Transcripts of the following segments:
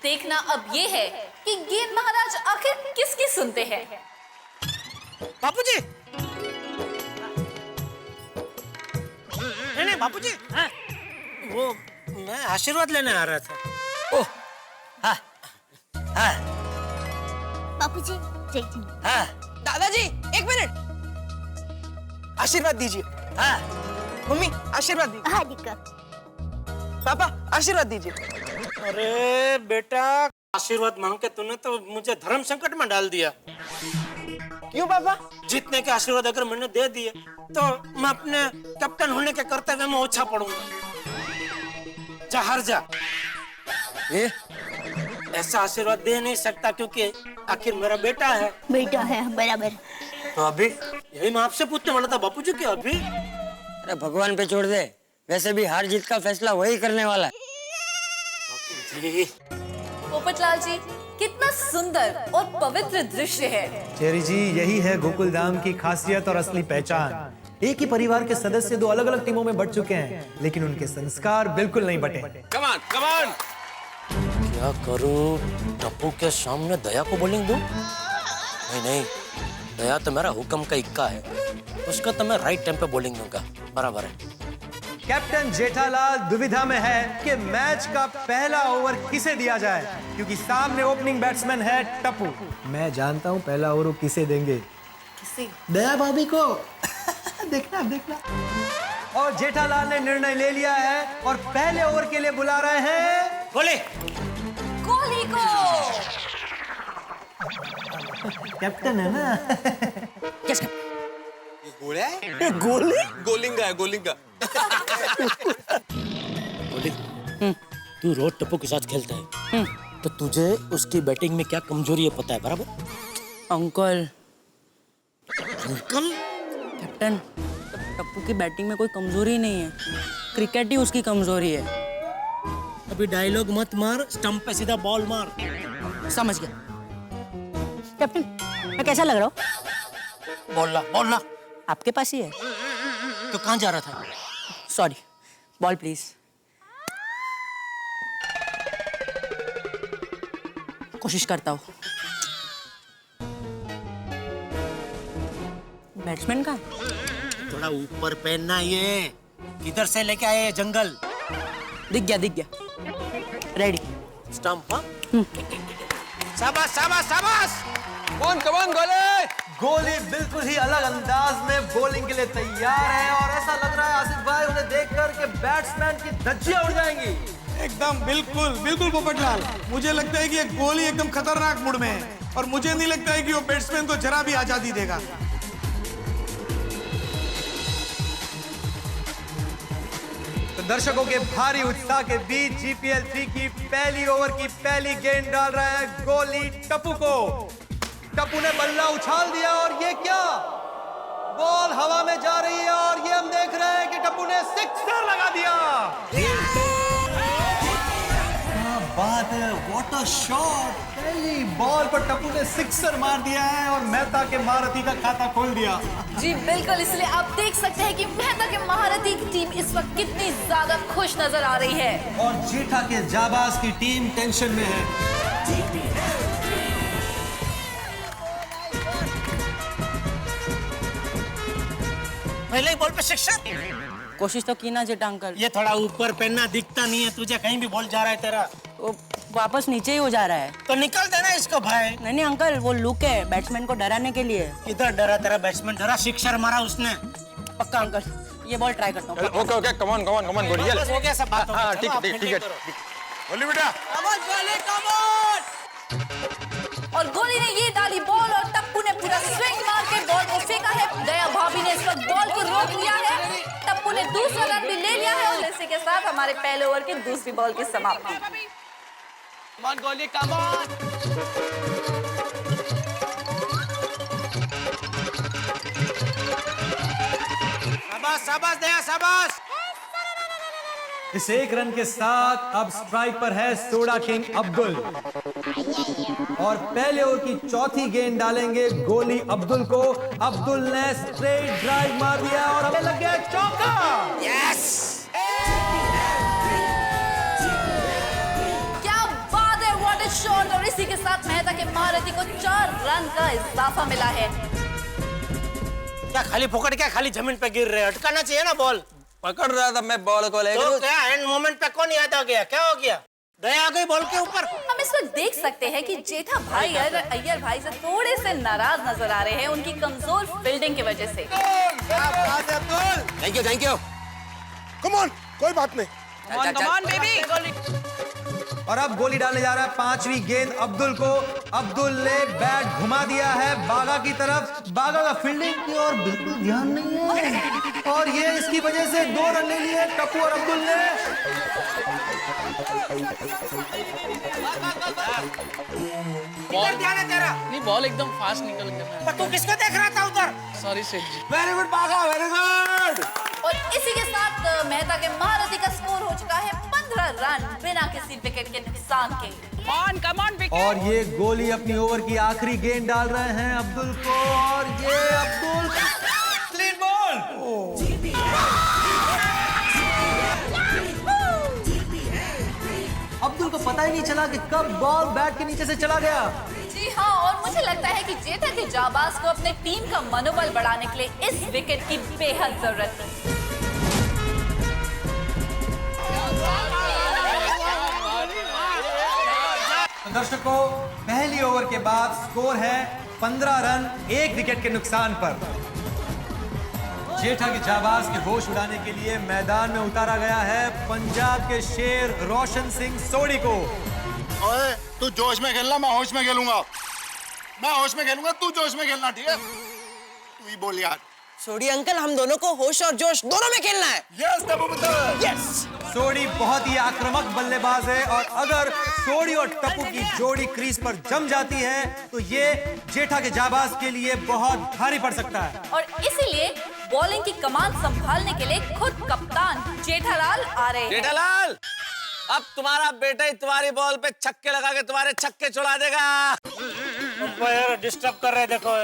देखना अब ये है कि गेंद महाराज आखिर किसकी सुनते हैं। बापूजी, नहीं बापूजी, हाँ? वो मैं आशीर्वाद लेने आ रहा था। ओह, हाँ, हाँ, बापूजी, जय हिंद। हाँ, दादाजी, एक मिनट। आशीर्वाद दीजिए। हाँ, मम्मी, आशीर्वाद दीजिए। हाँ दीका। पापा, आशीर्वाद दीजिए। अरे बेटा, आशीर्वाद मांग के तूने तो मुझे धर्म संकट में डाल दिया। क्यों पापा? जीतने के आशीर्वाद अगर मैंने दे दिए तो मैं अपने कैप्टन होने के कर्तव्य में ओछा पड़ूंगा। जा, हार जा। ये ऐसा आशीर्वाद दे नहीं सकता क्योंकि आखिर मेरा बेटा है। बेटा है बराबर। तो अभी यही मैं आपसे पूछने वाला था बापूजी कि अभी। अरे भगवान पे छोड़ दे, वैसे भी हार जीत का फैसला वही करने वाला है। जी। पोपटलाल जी, कितना सुंदर और पवित्र दृश्य है। चेरी जी, यही है गोकुल धाम की खासियत और असली पहचान। एक ही परिवार के सदस्य दो अलग अलग टीमों में बट चुके हैं, लेकिन उनके संस्कार बिल्कुल नहीं बटे। कमान कमान। क्या करूं? टप्पू के सामने दया को बॉलिंग दूं? नहीं, दया तो मेरा हुक्म का इक्का है, उसका तो मैं राइट टाइम पे बॉलिंग दूंगा। बराबर है। कैप्टन जेठालाल दुविधा में है कि मैच का पहला ओवर किसे दिया जाए, क्योंकि सामने ओपनिंग बैट्समैन है टप्पू। मैं जानता हूं पहला ओवर किसे देंगे। किसे? दया भाभी को। देखना। और जेठालाल ने निर्णय ले लिया है और पहले ओवर के लिए बुला रहे हैं बोले कोहली को। कैप्टन है ना। गोले गोले गोलिंगा है, गोलिंगा। तू रोज टप्पू के साथ खेलता है, तो तुझे उसकी बैटिंग में क्या कमजोरी है पता है? बराबर। अंकल कैप्टन, टप्पू की बैटिंग में कोई कमजोरी नहीं है, क्रिकेट ही उसकी कमजोरी है। अभी डायलॉग मत मार, स्टंप पे सीधा बॉल मार। समझ गया। कैप्टन, मैं कैसा लग रहा हूँ? बोलना। आपके पास ही है। तो कहाँ जा रहा था? Sorry, ball please. कोशिश करता हूँ। बैट्समैन का थोड़ा ऊपर पहनना। ये किधर से लेके आए जंगल? दिख गया। रेडी। स्टंप। हाँ, शाबाश। कमान गोले। गोली बिल्कुल ही अलग अंदाज में बॉलिंग के लिए तैयार है और ऐसा लग रहा है आसिफ भाई उन्हें देखकर कि बैट्समैन की धज्जियां उड़ जाएंगी। एकदम बिल्कुल पोपटलाल, मुझे लगता है कि ये गोली एकदम खतरनाक मूड में है और मुझे नहीं लगता है कि वो बैट्समैन को जरा भी आजादी देगा। तो दर्शकों के भारी उत्साह के बीच जीपीएल 3 की पहली ओवर की पहली गेंद डाल रहा है गोली टप्पू को। टप्पू ने बल्ला उछाल दिया और ये क्या, बॉल हवा में जा रही है और ये हम देख रहे हैं कि टप्पू ने सिक्सर लगा दिया। क्या बात है, व्हाट अ शॉट। पहली बॉल पर टप्पू ने सिक्सर मार दिया है और मेहता के महारथी का खाता खोल दिया। जी बिल्कुल, इसलिए आप देख सकते हैं कि मेहता के महारथी की टीम इस वक्त कितनी ज्यादा खुश नजर आ रही है और जेठा के जाबाज की टीम टेंशन में है। पहले ही बॉल पे सिक्सर। कोशिश तो की ना जेठा अंकल। ये थोड़ा ऊपर पहनना, दिखता नहीं है तुझे, कहीं भी बॉल जा रहा है तेरा। वो वापस नीचे ही हो जा रहा है। तो निकल देना इसको भाई। नहीं अंकल, वो लुक है बैट्समैन को डराने के लिए। इधर डरा तेरा बैट्समैन, डरा सिक्सर मारा उसने। पक्का अंकल, ये बॉल ट्राई करता हूँ। ओके कमान गोली। बस हो गया सब बात हो गया। हाँ, चलो, आप ठीक फील्डिंग है। करो। गोली बेटा। और गोली ने ये डाली बॉल और टप्पू ने पूरा स्विंग मार के बॉल को फेंका है। दया भाभी ने इस वक्त बॉल को रोक लिया है। टप्पू ने दूसरा रन भी ले लिया है और इसी के साथ हमारे पहले ओवर की दूसरी बॉल की समाप्ति। कमान गोली, कमान। शाबाश दया, शाबाश। इस एक रन के साथ अब स्ट्राइक पर है सोडा किंग अब्दुल और पहले ओवर की चौथी गेंद डालेंगे गोली अब्दुल को। अब्दुल ने स्ट्रेट ड्राइव मार दिया और हमें लग गया चौका। क्या बात है, व्हाट का इजाफा मिला है। क्या खाली फोकट क्या खाली जमीन पे गिर रहे, अटकाना चाहिए ना बॉल। पकड़ रहा था मैं बॉल को तो लेकर। क्या एंड मोमेंट पे कौन याद आ गया, क्या हो गया? दया आ गई बॉल के ऊपर। हम इस वक्त देख सकते हैं कि जेठा भाई अय्यर भाई से थोड़े से नाराज नजर आ रहे हैं उनकी कमजोर फील्डिंग की वजह से। Thank you. कम ऑन, कोई बात नहीं। और अब गोली डालने जा रहा है 5वीं गेंद अब्दुल को। अब्दुल ने बैट घुमा दिया है बागा की तरफ। बागा का फील्डिंग की ओर बिल्कुल ध्यान नहीं है और ये इसकी वजह से 2 रन ले लिए टप्पू और अब्दुल ने। इधर ध्यान है तेरा। नहीं, बॉल एकदम फास्ट निकल गया। तू किसको देख रहा था उधर? सॉरी सेठ जी। वेरी गुड बागा, वेरी गुड। और इसी के साथ मेहता के महारथी का स्कोर हो चुका है 15 रन बिना किसी विकेट के नुकसान के। और ये गोली अपनी ओवर की आखिरी गेंद डाल रहे हैं अब्दुल को और ये अब्दुल क्लीन बॉल। अब्दुल को पता ही नहीं चला कि कब बॉल बैट के नीचे से चला गया। जी हाँ, और मुझे लगता है कि जेठा के जाबाज को अपने टीम का मनोबल बढ़ाने के लिए इस विकेट की बेहद जरूरत है। दर्शकों, पहली ओवर के बाद स्कोर है 15 रन 1 विकेट के नुकसान पर। जेठा के जाबाज के होश उड़ाने के लिए मैदान में उतारा गया है पंजाब के शेर रोशन सिंह सोढ़ी को। ओए, तू जोश में खेलना, मैं होश में खेलूंगा। मैं होश में खेलूंगा, तू जोश में खेलना, ठीक है? तू ही बोल यार। सोडी अंकल, हम दोनों को होश और जोश दोनों में खेलना है। यस टप्पू पुत्र, यस। सोढ़ी बहुत ही आक्रामक बल्लेबाज है और अगर सोढ़ी और टप्पू की जोड़ी क्रीज पर जम जाती है तो ये जेठा के जाबाज के लिए बहुत भारी पड़ सकता है। और इसीलिए बॉलिंग की कमान संभालने के लिए खुद कप्तान जेठालाल आ रहे हैं। जेठालाल, अब तुम्हारा बेटा ही तुम्हारी बॉल पे छक्के लगा के तुम्हारे छक्के छुड़ा देगा। अंपायर डिस्टर्ब कर रहे, देखो।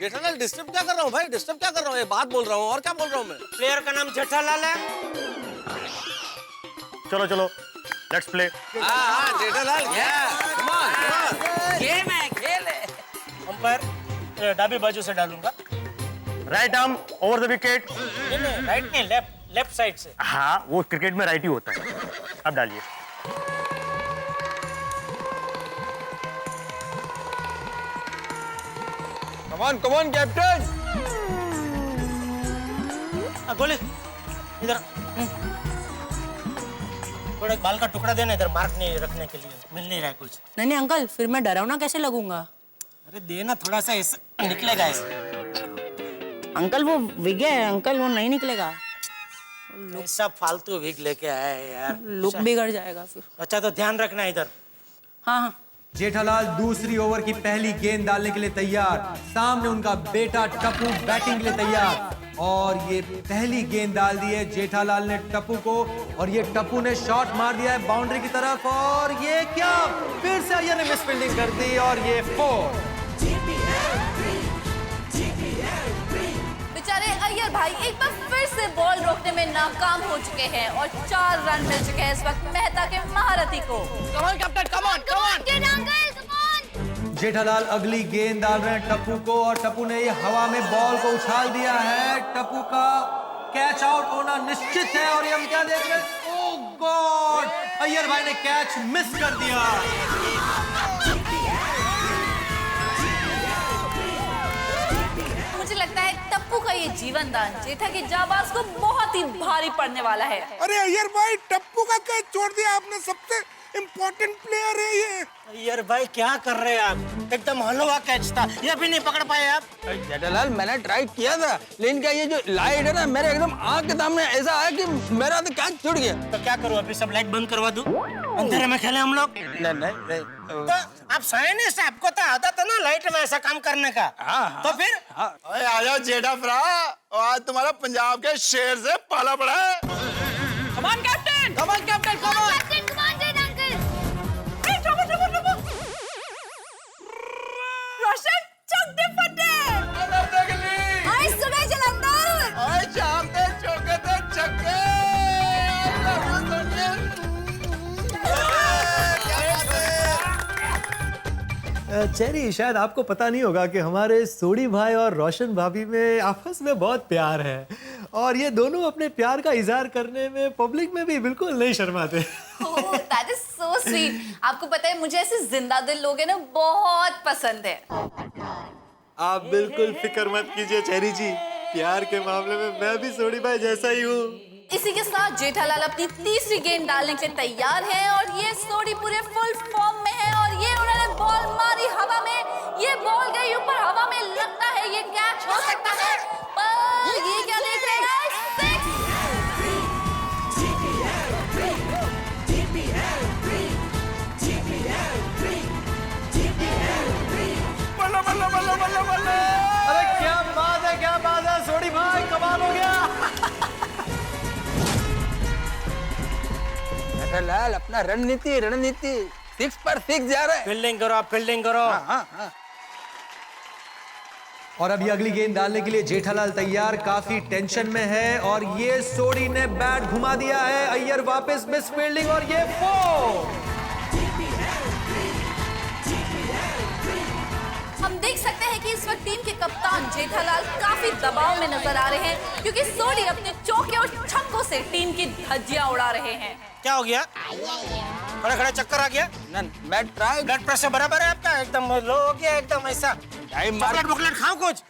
जेठालाल, डिस्टर्ब क्या कर रहा हूँ भाई, डिस्टर्ब क्या कर रहा हूँ? ये बात बोल रहा हूँ और क्या बोल रहा हूँ मैं? प्लेयर का नाम जेठालाल है। चलो चलो, लेट्स प्ले। हाँ, जेठालाल, come on। गेम है, खेल है। अंपायर डाबी बाजू से डालूंगा। Right arm over the wicket. नहीं, राइट नहीं, लेफ्ट साइड से। हाँ, वो क्रिकेट में राइट ही होता है। अब डालिए। Come on, captain. गोली इधर। थोड़ा बाल का टुकड़ा देना इधर, मार्क नहीं रखने के लिए, मिल नहीं रहा है कुछ। नहीं नहीं अंकल, फिर मैं डरावना कैसे लगूंगा? अरे देना थोड़ा सा, ऐसा निकलेगा ऐसे। अंकल वो विग है अंकल, वो नहीं निकलेगा। ऐसा फालतू विग लेके आया है यार। लुक बिगड़ जाएगा फिर। अच्छा तो ध्यान रखना इधर। हाँ हाँ। जेठालाल दूसरी ओवर की पहली गेंद डालने के लिए तैयार। सामने उनका बेटा टप्पू बैटिंग के लिए तैयार और ये पहली गेंद डाल दी है जेठालाल ने टप्पू को और ये टप्पू ने शॉट मार दिया है बाउंड्री की तरफ और ये क्या, फिर से अय्यर ने मिस फील्डिंग कर दी और ये 4। बेचारे अय्यर भाई एक बार फिर से बॉल रोकने में नाकाम हो चुके हैं और 4 रन मिल चुके हैं इस वक्त मेहता के महारथी को। कमान कैप्टन, कमान। जेठालाल अगली गेंद डाल रहे हैं टप्पू को और टप्पू ने ये हवा में बॉल को उछाल दिया है। टप्पू का कैच आउट होना निश्चित है और ये हम क्या देख रहे हैं? ओह गॉड, अय्यर भाई ने कैच मिस कर दिया। मुझे लगता है टप्पू का ये जीवन दान जेठा के जाबाज को बहुत ही भारी पड़ने वाला है। अरे अय्यर भाई, टप्पू का कैच छोड़ दिया आपने, सबसे इम्पोर्टेंट प्लेयर है ये। अय्यर भाई क्या कर रहे हैं आप? एकदम हलवा कैच था, ये भी नहीं पकड़ पाए आप। जेठालाल, मैंने ट्राई किया था लेकिन क्या ये जो लाइट है ना मेरे एकदम आंख के सामने ऐसा आया कि मेरा तो कैच छूट गया। तो क्या करूं, अभी सब लाइट बंद करवा दूं? अंधेरे में खेले हम लोग? नहीं। तो आप साइंटिस्ट, आपको तो आदत है ना लाइट में ऐसा काम करने का। तो फिर आजा जेठा फ्रा, आज तुम्हारा पंजाब के शेर से पाला पड़ा है। कमान कैप्टन, कमान कैप्टन, कमान। रोशन चक दे फटे। आई सुबह जलंधर। आज शाम दे चौके दे छक्के। चेरी, शायद आपको पता नहीं होगा कि हमारे सोडी भाई और रोशन भाभी में आपस में बहुत प्यार है और ये दोनों अपने प्यार का इजहार करने में पब्लिक में भी बिल्कुल नहीं शर्माते। Oh, that is so sweet. आपको पता है मुझे ऐसे जिंदा दिल लोग हैं ना बहुत पसंद है। आप बिल्कुल फिक्र मत कीजिए चेरी जी, प्यार के मामले में मैं भी सोडी भाई जैसा ही हूँ। इसी के साथ जेठालाल अपनी तीसरी गेंद डालने के लिए तैयार है और ये सोडी पूरे फुल फॉर्म में है और ये उन्होंने बॉल मारी हवा में, ये बॉल गई ऊपर हवा में, लगता है ये कैच हो सकता है, पर ये क्या देख रहे हैं? अरे क्या बात है सोडी भाई, कमाल हो गया। लाल अपना रणनीति 6 पर 6 जा रहा है। फील्डिंग करो आप, फील्डिंग करो। हाँ। और अभी अगली गेंद डालने के लिए जेठालाल तैयार, काफी टेंशन में है और ये सोडी ने बैट घुमा दिया है, अय्यर वापस मिस फील्डिंग और ये 4। हम देख सकते हैं कि इस वक्त टीम के कप्तान जेठालाल काफी दबाव में नजर आ रहे हैं क्योंकि सोडी अपने चौके और छक्कों से टीम की धज्जियां उड़ा रहे हैं। क्या हो गया? खड़ा चक्कर आ गया? बैट ट्राई, ब्लड प्रेशर बराबर है आपका? एकदम लो हो गया, एकदम ऐसा। चॉकलेट खाओ कुछ।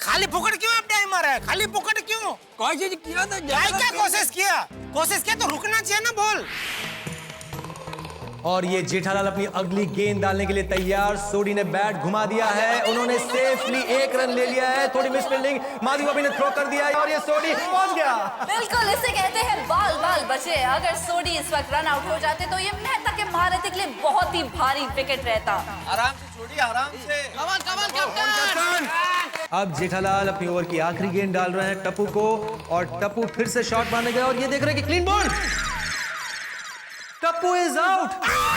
खाली फुकट क्यों आप टाइम मारा है? खाली फुकट क्यों? कोई चीज किया था क्या कोशिश किया तो रुकना चाहिए ना बॉल। और ये जेठालाल अपनी अगली गेंद डालने के लिए तैयार, सोडी ने बैट घुमा दिया है, उन्होंने सेफली 1 रन ले लिया है, थोड़ी मिस फील्डिंग, माधवी भाभी ने थ्रो कर दिया है और ये सोडी पहुंच गया। बिल्कुल, इसे कहते हैं बाल बचे। अगर सोडी इस वक्त रन आउट हो जाते तो ये मेहता के महारथी के लिए बहुत ही भारी विकेट रहता। आराम से छोड़िए, आराम से। कमान कैप्टन। अब जेठालाल अपनी ओवर की आखिरी गेंद डाल रहे हैं टप्पू को और टप्पू फिर से शॉट मारने गया और ये देख रहे हैं कि clean ball, Tappu is out.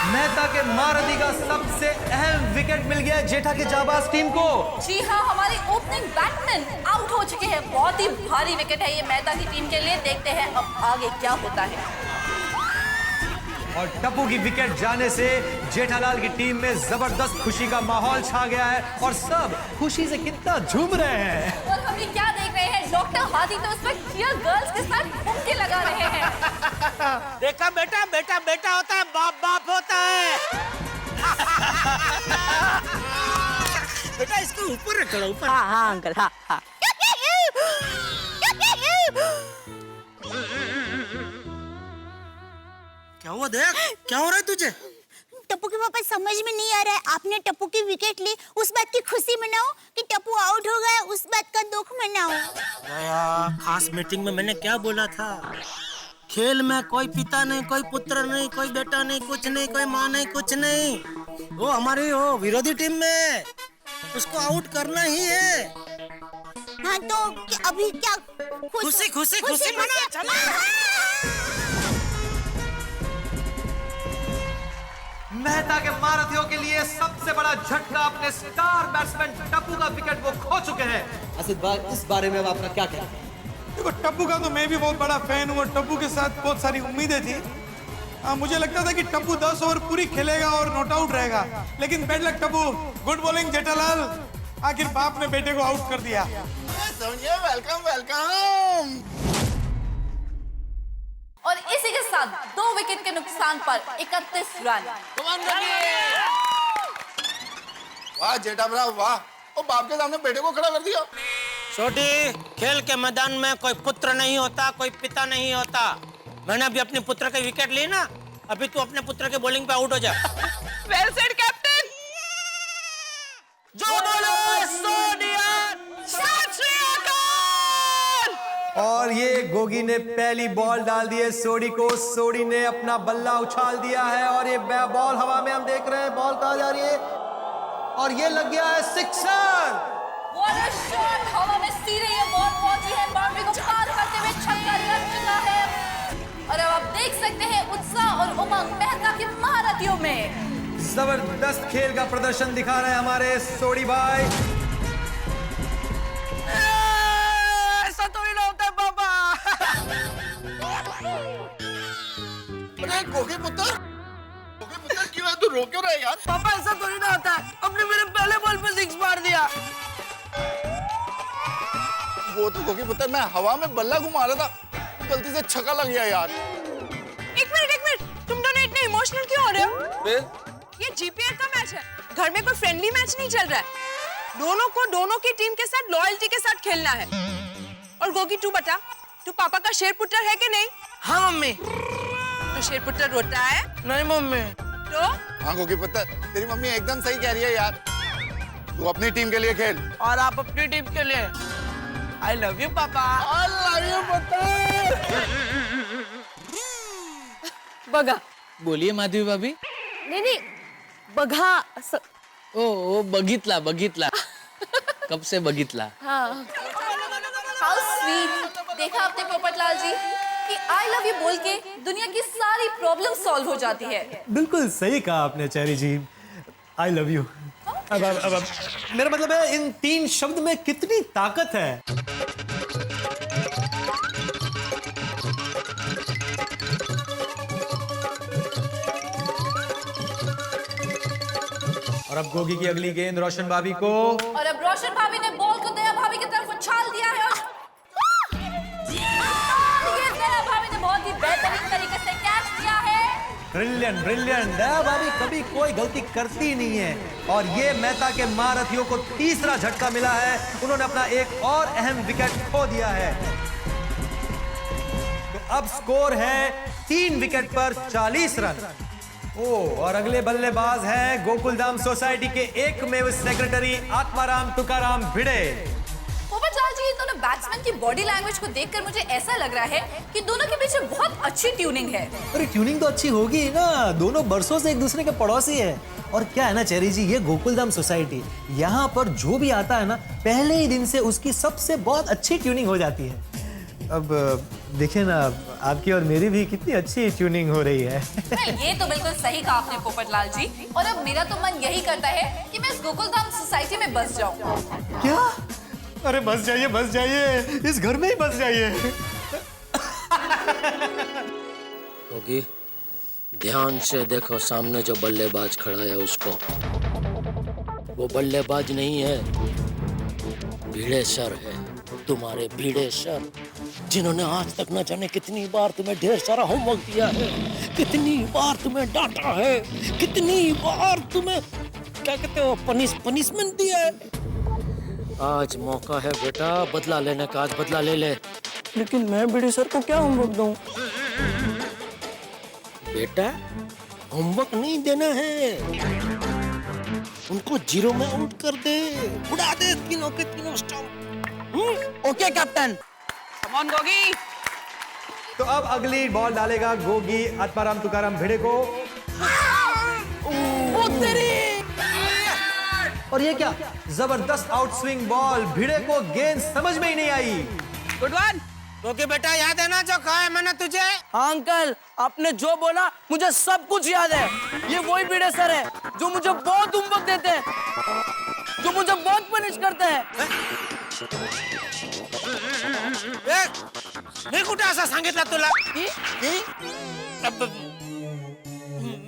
Mehta के महारथी का सबसे अहम विकेट मिल गया जेठा के जाबाज टीम को। जी हाँ, हमारे ओपनिंग बैट्समैन आउट हो चुके हैं। बहुत ही भारी विकेट है ये मेहता की टीम के लिए। देखते हैं अब आगे क्या होता है। और टप्पू की विकेट जाने से जेठालाल की टीम में जबरदस्त खुशी का माहौल छा गया है और सब खुशी से कितना झूम रहे हैं। और हम ये क्या देख रहे हैं, डॉक्टर हाथी तो उस वक्त चीयर गर्ल्स के साथ ठुमके लगा रहे हैं। देखा बेटा होता है, बाप होता है। बेटा इसको ऊपर रखो, ऊपर। हाँ अंकल, हाँ। क्या हुआ? देख क्या हो रहा है तुझे? टप्पू के पापा समझ में नहीं आ रहा है, आपने टप्पू की विकेट ली, उस बात की खुशी मनाओ कि टप्पू आउट हो गया, उस बात का दुख मनाओ। खास मीटिंग में मैंने क्या बोला था? खेल में कोई पिता नहीं, कोई पुत्र नहीं, कोई बेटा नहीं, कुछ नहीं, कोई माँ नहीं, कुछ नहीं। वो हमारी विरोधी टीम में, उसको आउट करना ही है। हाँ तो अभी क्या? खुशी मना, चलो। मेहता के महारथियों के लिए सबसे बड़ा झटका, अपने स्टार बैट्समैन टप्पू का विकेट वो खो चुके हैं। इस बारे में अब आपका क्या कहना है? देखो टप्पू का तो मैं भी बहुत बड़ा फैन हूँ और टप्पू के साथ बहुत सारी उम्मीदें थी। मुझे लगता था कि टप्पू 10 ओवर पूरी खेलेगा और नॉट आउट रहेगा, लेकिन bad luck Tappu. Good bowling Jethalal, आखिर बाप ने बेटे को आउट कर दिया। वेलकम। और इसी के साथ 2 विकेट के नुकसान पर 31 रन। वाह जेठा ब्राव वाह, और बाप के सामने बेटे को खड़ा कर दिया। छोटी, खेल के मैदान में कोई पुत्र नहीं होता, कोई पिता नहीं होता। मैंने अभी अपने पुत्र की विकेट ली ना, अभी तू अपने पुत्र के बॉलिंग पे आउट हो जा। Well said captain. जो बोलो सोनिया, सत श्री अकाल। और ये गोगी ने पहली बॉल डाल दी है सोडी को, सोडी ने अपना बल्ला उछाल दिया है और ये बॉल हवा में हम देख रहे हैं, बॉल कहाँ जा रही है और ये लग गया है सिक्सर। What a shot! हवा में सीधे ये बॉल पहुंची है, बाउंड्री को पार करते हुए छक्का लग चुका है। और अब आप देख सकते हैं उत्साह और उमंग मेहता के महारथियों में। जबरदस्त खेल का प्रदर्शन दिखा रहे हैं हमारे सोडी भाई। ऐसा तो ही ना होता है बाबा। अरे गोगे पुत्र क्यों है तू? रो क्यों रहे यार? पापा ऐसा थोड़ी ना होता है, अपने मेरे पहले बॉल पे 6 मार दिया। वो तो क्योंकि पता है मैं हवा में बल्ला घुमा रहा था, गलती से छक्का लग गया यार। एक मिनट, तुम दोनों इतने इमोशनल क्यों हो रहे हो? फिर ये जीपीएल का मैच है, घर में कोई फ्रेंडली मैच नहीं चल रहा है। दोनों को दोनों की टीम के साथ लॉयल्टी के साथ खेलना है। और गोगी तू बता, तू पापा का शेर पुत्र है कि नहीं? हाँ मम्मी। तो शेर पुत्र रोता है? नहीं मम्मी। तो हाँ क्योंकि पता है तेरी मम्मी एकदम सही कह रही है यार, तू अपनी टीम के लिए खेल। और आप अपनी टीम के लिए। I love you पापा। I love you पता। बघा। बोलिए माधवी भाभी। नहीं, बघा ओ बघितला कब से बघितला। हाँ हाउ स्वीट। देखा आपने पोपटलाल जी कि आई लव यू बोल के दुनिया की सारी प्रॉब्लम सॉल्व हो जाती है। बिल्कुल सही कहा आपने Cherry ji, I love you. अब मेरा मतलब है इन 3 शब्द में कितनी ताकत है। और अब गोगी की अगली गेंद रोशन भाभी को। और अब रोशन भाभी ने बॉल को दया भाभी की तरफ उछाल दिया है और ये दया भाभी ने बहुत ही बेहतरीन तरीके से कैच किया है। ब्रिलियंट। दया भाभी कभी कोई गलती करती नहीं है और ये मेहता के महारथियों को तीसरा झटका मिला है। उन्होंने अपना एक और अहम विकेट खो दिया है। तो अब स्कोर है 3 विकेट पर 40 रन। और अगले बल्लेबाज हैं गोकुलधाम सोसाइटी के एकमेव सेक्रेटरी आत्माराम तुकाराम भिड़े। पोपटलाल जी, दोनों बैट्समैन की बॉडी लैंग्वेज को देखकर मुझे ऐसा लग रहा है कि दोनों के पीछे बहुत अच्छी ट्यूनिंग है। अरे ट्यूनिंग तो अच्छी होगी ना, दोनों बरसों से एक दूसरे के पड़ोसी है। और क्या है ना चेरी जी, ये गोकुलधाम सोसाइटी, यहाँ पर जो भी आता है ना पहले ही दिन से उसकी सबसे बहुत अच्छी ट्यूनिंग हो जाती है। अब देखिए ना, आपकी और मेरी भी कितनी अच्छी ट्यूनिंग हो रही है। ये तो बिल्कुल सही कहा आपने पोपटलाल जी। और अब मेरा तो मन यही करता है कि मैं इस गोकुलधाम सोसाइटी में बस जाऊं। क्या? अरे बस जाइए, इस घर में ही बस जाइए। होगी ध्यान से देखो, सामने जो बल्लेबाज खड़ा है उसको, वो बल्लेबाज नहीं है, भिड़े सर है, तुम्हारे भिड़े सर, जिन्होंने आज तक न जाने कितनी बार तुम्हें ढेर सारा होमवर्क दिया है, कितनी बार तुम्हें डांटा है, कितनी बार तुम्हें क्या कहते हो पनिशमेंट दिया है। आज मौका है बेटा बदला लेने का, आज बदला ले ले। लेकिन मैं भिड़े सर को क्या होमवर्क दूं? बेटा होमवर्क नहीं देना है, उनको 0 में आउट कर दे, उड़ा दे तीनों के तीनों stump. Okay captain. Come on Gogi. तो अब अगली बॉल डालेगा गोगी आत्माराम तुकाराम भिड़े को। और ये क्या जबरदस्त आउट स्विंग बॉल, भिड़े को गेंद समझ में ही नहीं आई। Good one. क्योंकि बेटा याद है ना जो कहा है मैंने तुझे। हाँ अंकल, आपने जो बोला मुझे सब कुछ याद है। ये वही भिड़े सर है जो मुझे बहुत होमवर्क देते हैं, जो मुझे बहुत पनिश करते हैं। मी कुठे असं सांगितलं तुला?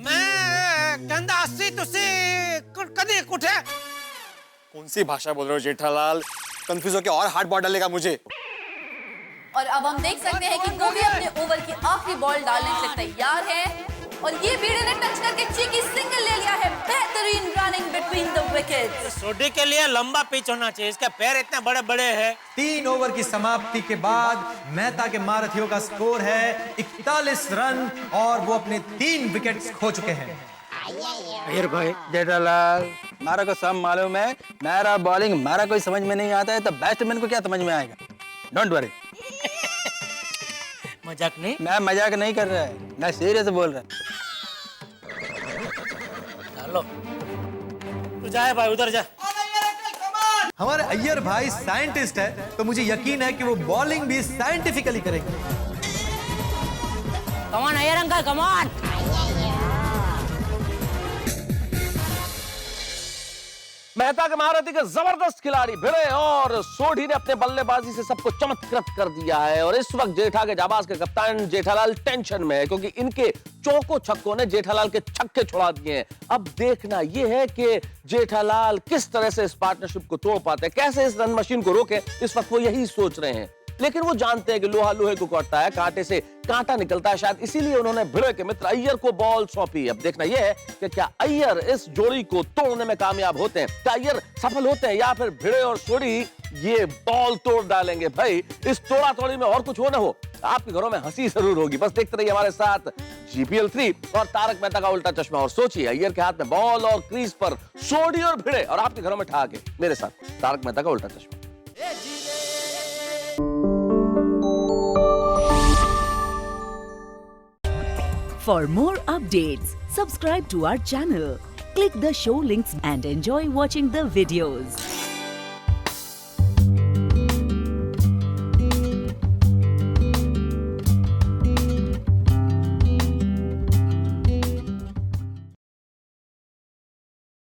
मैं कहंदा असती तुझे कधी कुठे? कौन सी भाषा बोल रहे हो जेठालाल? कंफ्यूज होके और हार्ड बॉल डालेगा मुझे। और अब हम देख सकते हैं कि गोगी अपने ओवर की आखिरी बॉल डालने के लिए तैयार है और ये भिड़े ने टच करके चीकी सिंगल ले लिया है। बेहतरीन रनिंग बिटवीन द विकेट्स। सोडी के लिए लंबा पिच होना चाहिए, इसके पैर इतने बड़े बड़े हैं। 3 ओवर की समाप्ति के बाद मेहता के महारथियों का स्कोर है 41 रन और वो अपने 3 विकेट्स खो चुके हैं। अयर भाई जेठालाल, मारा को सब मालूम है, मेरा बॉलिंग मारा कोई समझ में नहीं आता है तो बैट्समैन को क्या समझ में आएगा। Don't worry. मजाक नहीं, मैं मजाक नहीं कर रहा है, मैं सीरियस बोल रहा हूँ। चलो तू जाए भाई, उधर जा। हमारे अय्यर भाई साइंटिस्ट है तो मुझे यकीन है कि वो बॉलिंग भी साइंटिफिकली करेंगे। Come on Iyer uncle, come on. Mehta के महारथी के जबरदस्त खिलाड़ी भिड़े और सोढ़ी ने अपने बल्लेबाजी से सबको चमत्कृत कर दिया है। और इस वक्त जेठा के जाबाज के कप्तान जेठालाल टेंशन में है, क्योंकि इनके चौको छक्कों ने जेठालाल के छक्के छुड़ा दिए हैं। अब देखना यह है कि जेठालाल किस तरह से इस पार्टनरशिप को तोड़ पाते हैं, कैसे इस रन मशीन को रोके। इस वक्त वो यही सोच रहे हैं, लेकिन वो जानते हैं कि लोहा लोहे को काटता है, कांटे से कांटा निकलता है। शायद इसीलिए उन्होंने भिड़े के मित्र अय्यर को बॉल सौंपी। अब देखना यह है कि क्या अय्यर इस जोड़ी को तोड़ने में कामयाब होते हैं, क्या अय्यर सफल होते हैं, या फिर भिड़े और सोढ़ी ये बॉल तोड़ डालेंगे। भाई इस तोड़ा तोड़ी में और कुछ हो ना हो, आपके घरों में हंसी जरूर होगी। बस देखते रहिए हमारे साथ जीपीएल 3 और तारक मेहता का उल्टा चश्मा। और सोचिए, अय्यर के हाथ में बॉल और क्रीज पर सोढ़ी और भिड़े, और आपके घरों में ठहाके मेरे साथ तारक मेहता का उल्टा चश्मा। For more updates, subscribe to our channel, click the show links and enjoy watching the videos.